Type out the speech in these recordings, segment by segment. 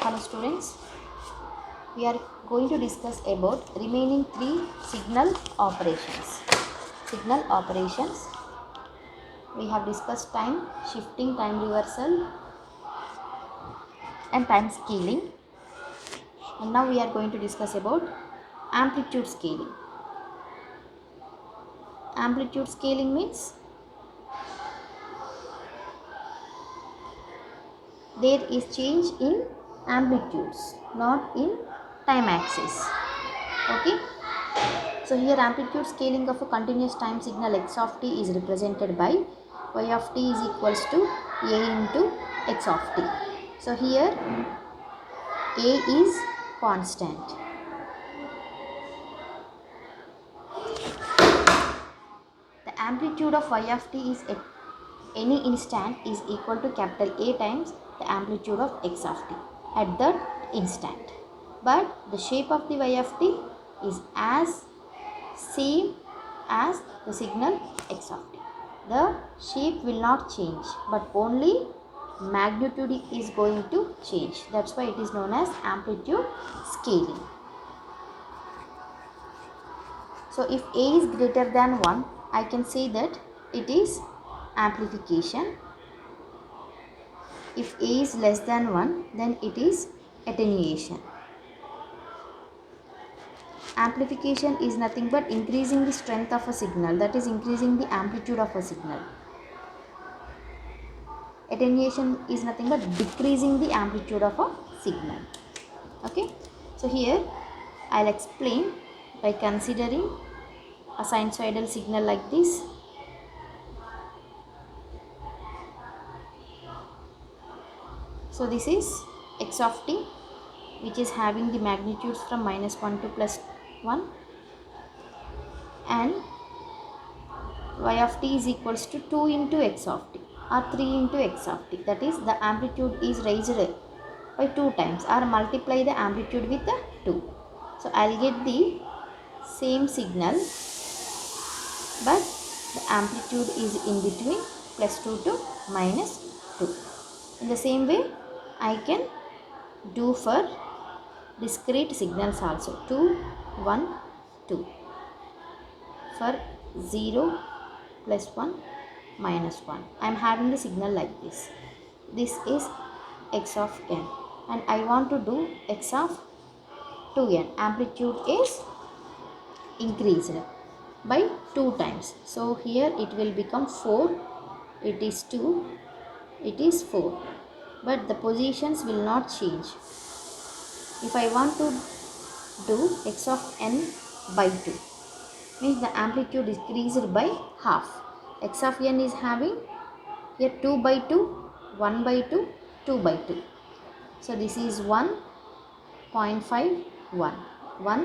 Hello students, we are going to discuss about remaining three signal operations. Signal operations, we have discussed time shifting, time reversal and time scaling, and now we are going to discuss about amplitude scaling. Amplitude scaling means there is change in amplitudes, not in time axis. Okay, so here amplitude scaling of a continuous time signal x of t is represented by y of t is equals to a into x of t. So here a is constant. The amplitude of y of t is at any instant is equal to capital A times the amplitude of x of t at that instant. But the shape of the y of t is as same as the signal x of t. The shape will not change, but only magnitude is going to change. That's why it is known as amplitude scaling. So if a is greater than 1, I can say that it is amplification. If a is less than 1, then it is attenuation. Amplification is nothing but increasing the strength of a signal, that is increasing the amplitude of a signal. Attenuation is nothing but decreasing the amplitude of a signal. Okay, so here I'll explain by considering a sinusoidal signal like this. So this is x of t, which is having the magnitudes from -1 to +1, and y of t is equals to 2 into x of t or 3 into x of t. That is, the amplitude is raised by 2 times, or multiply the amplitude with the 2. So I'll get the same signal, but the amplitude is in between +2 to -2. In the same way, I can do for discrete signals also. 2, 1, 2. For 0, +1, -1. I am having the signal like this. This is x of n, and I want to do x of 2n. Amplitude is increased by 2 times. So here it will become 4. It is 2. It is 4. But the positions will not change. If I want to do x of n by 2, means the amplitude is decreased by half. X of n is having here 2 by 2, 1 by 2, 2 by 2. So this is 1.5, 1, 1,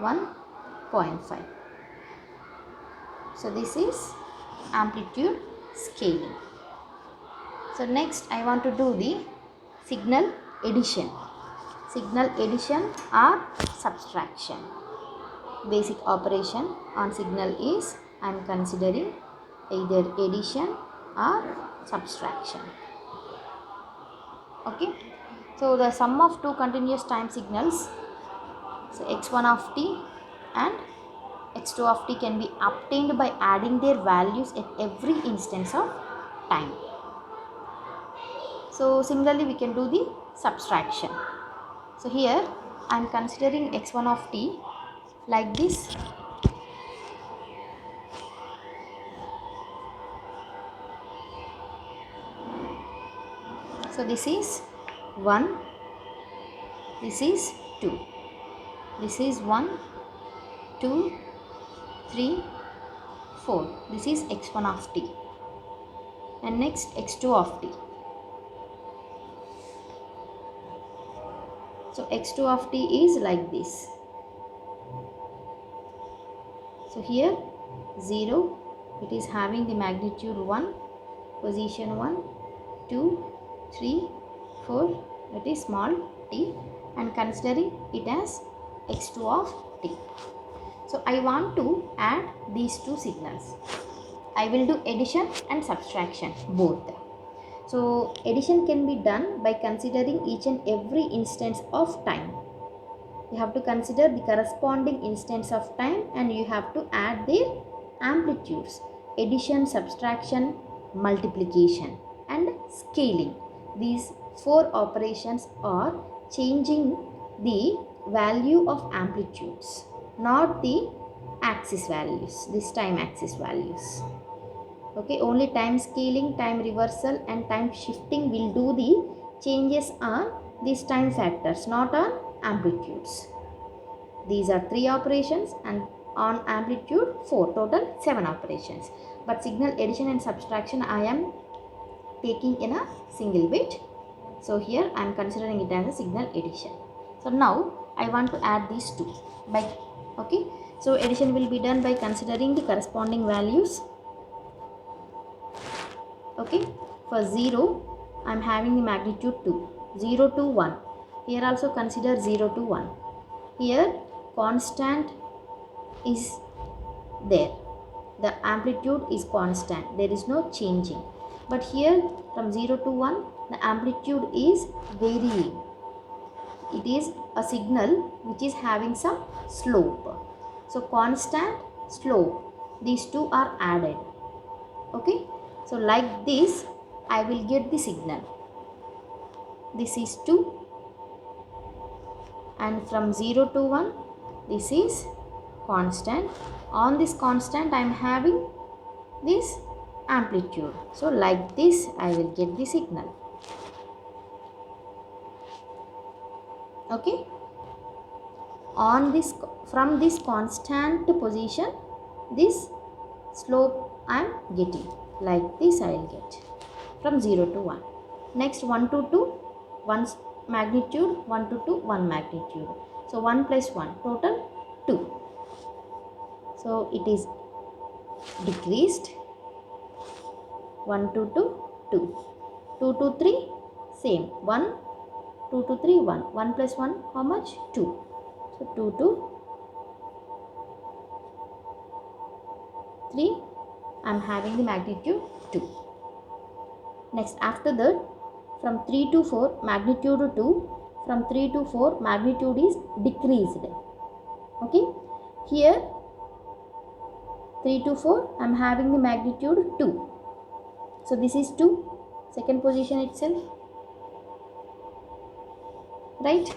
1.5. So this is amplitude scaling. So next I want to do the signal addition. Signal addition or subtraction. Basic operation on signal is I am considering either addition or subtraction. Okay, so the sum of two continuous time signals, so x1 of t and x2 of t, can be obtained by adding their values at every instance of time. So similarly we can do the subtraction. So here I am considering x1 of t like this. So this is 1, this is 2, this is 1, 2, 3, 4. This is x1 of t, and next x2 of t. So x2 of t is like this. So here 0, it is having the magnitude 1, position 1, 2, 3, 4, that is small t, and considering it as x2 of t. So I want to add these two signals. I will do addition and subtraction both. So addition can be done by considering each and every instance of time. You have to consider the corresponding instance of time and you have to add their amplitudes. Addition, subtraction, multiplication and scaling. These four operations are changing the value of amplitudes, not the axis values, this time axis values. Okay, only time scaling, time reversal and time shifting will do the changes on these time factors, not on amplitudes. These are 3 operations and on amplitude 4, total 7 operations. But signal addition and subtraction I am taking in a single bit. So here I am considering it as a signal addition. So now I want to add these two by, okay. So addition will be done by considering the corresponding values. Okay, for 0 I am having the magnitude 2, 0 to 1. Here also consider 0 to 1. Here constant is there, the amplitude is constant, there is no changing. But here from 0 to 1 the amplitude is varying. It is a signal which is having some slope. So constant, slope, these two are added. Okay, so like this I will get the signal. This is 2 and from 0 to 1 this is constant. On this constant I am having this amplitude. So like this I will get the signal. Okay, on this, from this constant position this slope I am getting. Like this I will get from 0 to 1. Next 1 to 2, 1 magnitude, 1 to 2, 1 magnitude. So 1 plus 1, total 2. So it is decreased. 1 to 2, 2. 2 to 3, same. 1, 2 to 3, 1. 1 plus 1, how much? 2. So 2 to 3, I am having the magnitude 2. Next after that, from 3 to 4, magnitude 2. From 3 to 4, magnitude is decreased. Okay, here 3 to 4, I am having the magnitude 2. So this is 2, second position itself, right?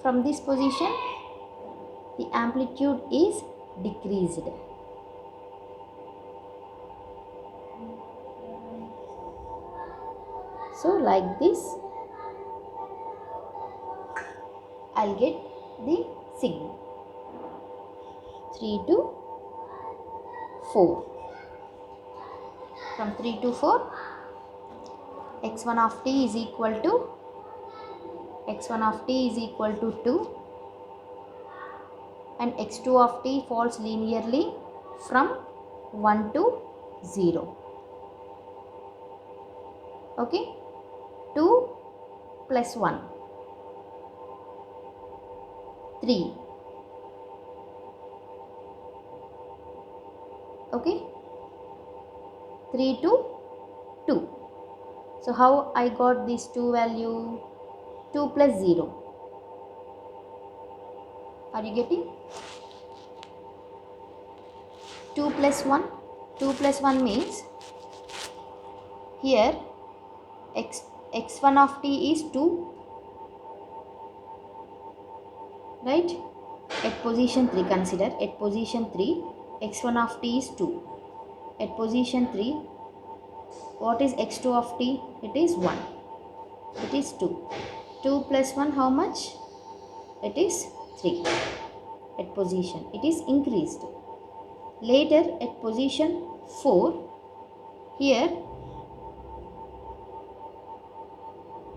From this position the amplitude is decreased. So like this I'll get the signal. 3 to 4. From 3 to 4, x1 of t is equal to 2 and x2 of t falls linearly from 1 to 0. Okay, 2 plus 1, 3. Okay, 3 to 2. So how I got this 2 value? 2 plus 0. Are you getting? 2 plus 1. 2 plus 1 means here x1 of t is 2, right? At position 3, consider at position 3 x1 of t is 2. At position 3, what is x2 of t? It is 1. It is 2. 2 plus 1, how much? It is 3. At position, it is increased. Later at position 4, here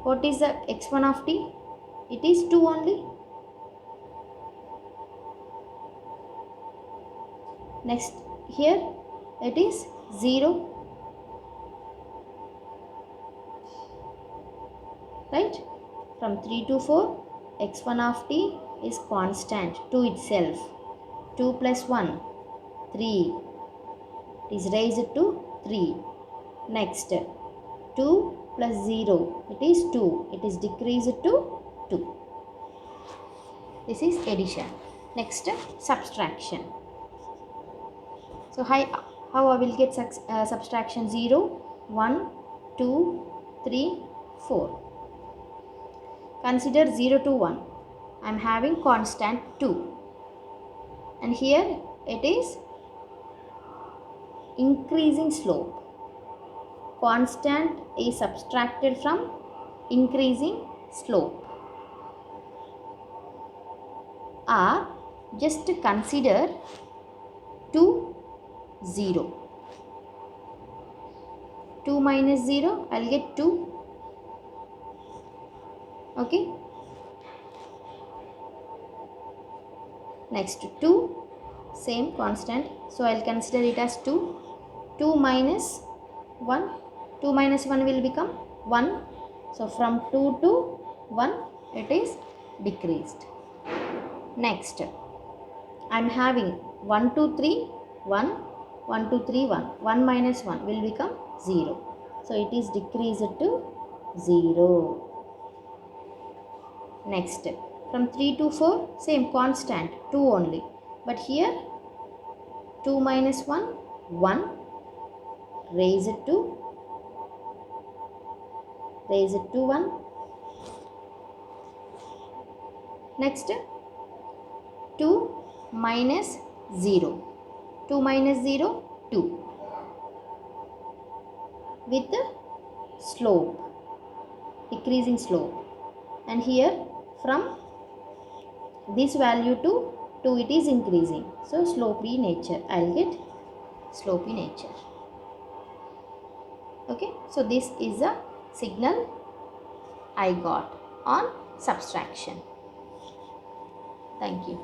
what is the x1 of t? It is 2 only. Next here it is 0, right? From 3 to 4, x1 of t is constant, 2 itself. 2 plus 1, 3. it is raised to 3. Next 2 plus 0, it is 2, it is decreased to 2. This is addition. Next subtraction. So how I will get subtraction? 0, 1, 2, 3, 4. Consider 0 to 1. I am having constant 2, and here it is increasing slope. Constant is subtracted from increasing slope. Or just consider 2, 0. 2 minus 0, I will get 2. Okay. Next 2, same constant, so I will consider it as 2. 2 minus 1, 2 minus 1 will become 1. So from 2 to 1 it is decreased. Next I am having 1, 2, 3, 1, 1, 2, 3, 1. 1 minus 1 will become 0. So it is decreased to 0. Next from 3 to 4, same constant 2 only, but here 2 minus 1, 1, raise it to 1. Next 2 minus 0, 2 minus 0, 2, with the slope, decreasing slope, and here from this value to 2 it is increasing, so slopey nature, I will get slopey nature. Okay, so this is a signal I got on subtraction. Thank you.